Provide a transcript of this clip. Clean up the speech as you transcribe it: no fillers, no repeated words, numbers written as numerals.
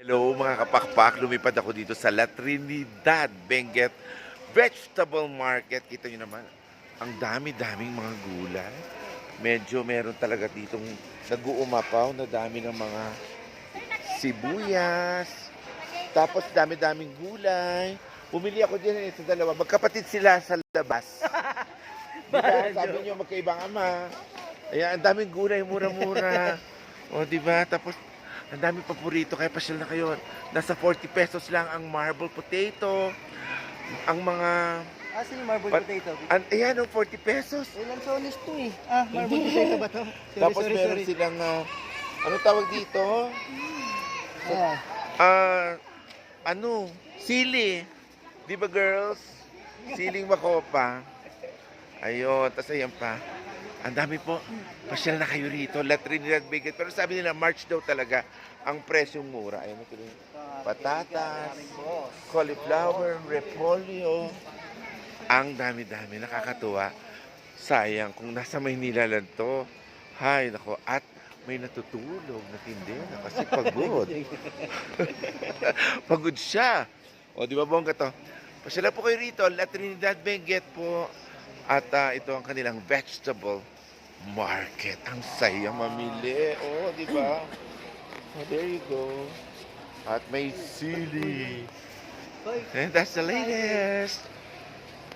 Hello mga kapakpak, lumipad ako dito sa La Trinidad Benguet Vegetable Market. Kita nyo naman, ang dami-daming mga gulay. Medyo meron talaga ditong nag-uumapaw na dami ng mga sibuyas. Tapos dami-daming gulay. Bumili ako din sa dalawa. Magkapatid sila sa labas. Diba? Sabi nyo magkaibang ama. Ayan, ang daming gulay, mura-mura. O, diba? Tapos ang daming paborito, kaya pasyal na kayo. Nasa 40 pesos lang ang marble potato. Ang mga... Asa yung marble potato? Ayan, 40 pesos. Ilang sonis to eh. Marble potato ba to? Tapos meron silang... ano tawag dito? Sili. Di ba girls? Siling makopa. Ayun, tas ayan pa. Ang dami po. Pasyal na kayo rito. La Trinidad Benguet. Pero sabi nila, March daw talaga ang presyong mura. Ayun, ito yung patatas, cauliflower, repolyo. Ang dami-dami. Nakakatuwa. Sayang kung nasa Maynila lang to. Hay, nako. At may natutulog na tindera kasi pagod. Pagod siya. O, di ba bongga to? Pasyal po kayo rito. La Trinidad Benguet po. At ito ang kanilang vegetable market. Ang saya mamili. Oh, di ba? Oh, there you go. At may sili. And that's the latest.